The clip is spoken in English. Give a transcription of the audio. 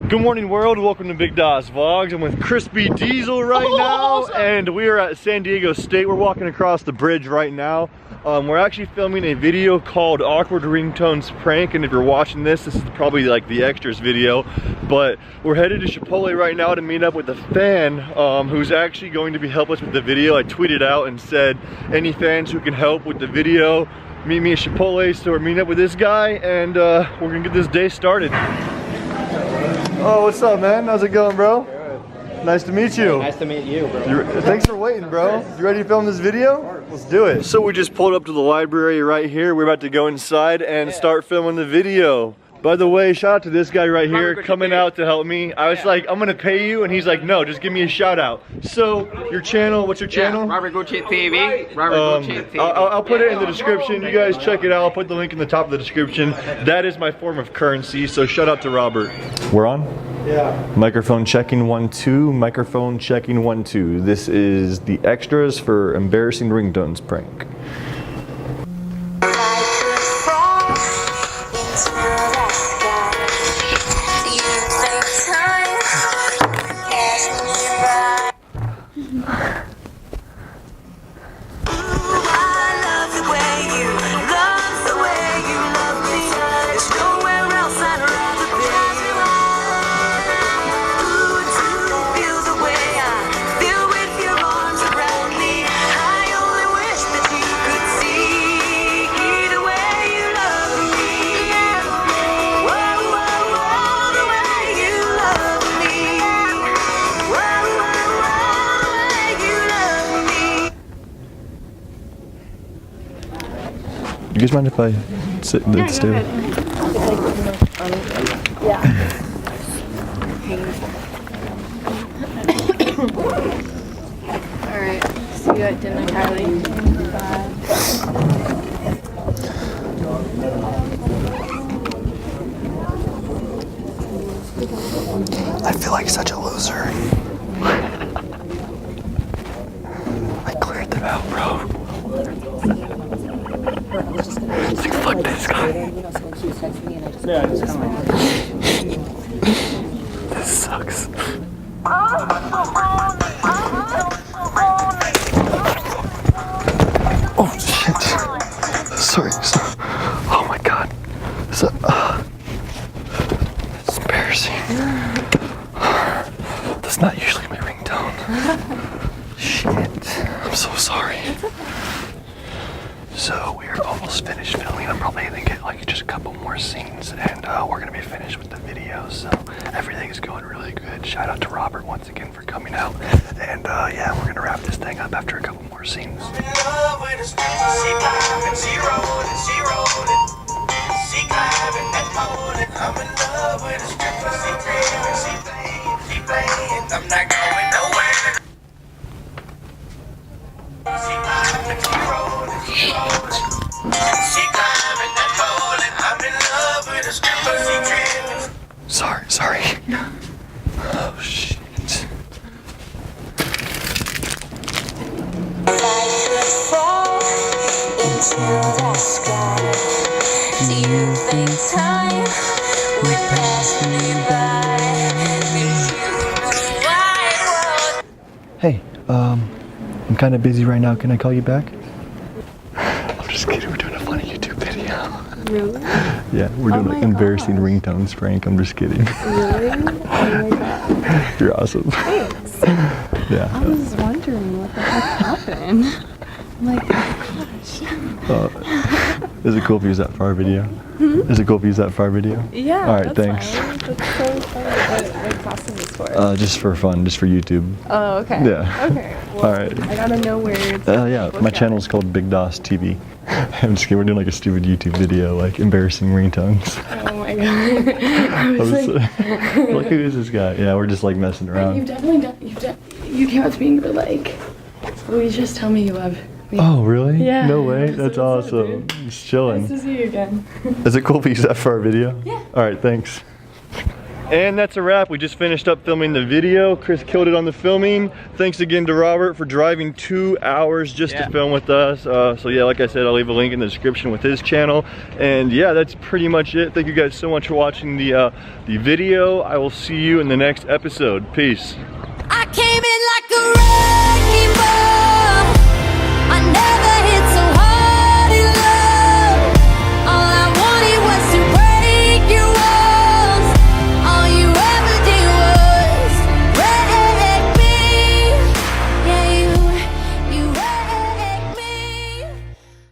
Good morning world, welcome to Big Dos Vlogs. I'm with Crispy Diesel right now, and we are at San Diego State. We're walking across the bridge right now. We're actually filming a video called Awkward Ringtones Prank, and if you're watching this is probably like the extras video. But we're headed to Chipotle right now to meet up with a fan who's actually going to be helping us with the video. I tweeted out and said, any fans who can help with the video, meet me at Chipotle. So we're meeting up with this guy, and we're gonna get this day started. Oh, what's up, man? How's it going, bro? Good. Nice to meet you. Nice to meet you, bro. Thanks for waiting, bro. You ready to film this video? Let's do it. So we just pulled up to the library right here. We're about to go inside and start filming the video. By the way, shout out to this guy right here coming out to help me. I was like, I'm gonna pay you, and he's like, no, just give me a shout out. So, your channel, what's your channel? Robert Gucci TV. Robert Gucci TV. I'll put it in the description. You guys check it out. I'll put the link in the top of the description. That is my form of currency, so shout out to Robert. We're on? Yeah. Microphone checking 1 2. Microphone checking 1 2. This is the extras for Embarasing Ringtones Prank. You guys mind if I sit at this table? Yeah. Alright, see you at dinner, Kylie. Bye. I feel like such a loser. I cleared them out, bro. Like, fuck this guy. This sucks. Oh shit. Sorry. Oh my god. It's embarrassing. That's not usually my ringtone. Shit. I'm so sorry. So we are almost finished filming. I'm probably gonna get like just a couple more scenes, and we're gonna be finished with the video. So everything's going really good. Shout out to Robert once again for coming out, and yeah, we're gonna wrap this thing up after a couple more scenes. Sorry. Oh shit. Do you think time would pass me by? Hey, I'm kind of busy right now. Can I call you back? I'm just kidding. We're doing a funny YouTube video. Really? Yeah, we're doing like embarrassing ringtones prank. I'm just kidding. Really? Oh my god. You're awesome. Thanks. Yeah. I was wondering what the heck happened. I'm like, oh gosh. Is it cool if you use that for our video? Hmm? Is it cool if you use that for our video? Yeah. All right, that's thanks. Fine. That's so fun. What costume is for? Just for fun, just for YouTube. Oh, okay. Yeah. Okay. Well, All right. I gotta know where it's. Yeah, my channel's called Big Dos TV. I'm just kidding. We're doing like a stupid YouTube video, like embarrassing ringtones. Oh my god. I was like, who is this guy? Yeah, we're just like messing around. You've definitely done. You came up to me and were like, "Will you just tell me you love me?" Oh, really? Yeah. No way. So That's what's up, awesome. dude? Just chilling. Nice to see you again. Is it cool if you use that for our video? Yeah. All right, thanks. And that's a wrap. We just finished up filming the video. Chris killed it on the filming. Thanks again to Robert for driving 2 hours just to film with us. So yeah, like I said, I'll leave a link in the description with his channel. And yeah, that's pretty much it. Thank you guys so much for watching the video. I will see you in the next episode. Peace. I came in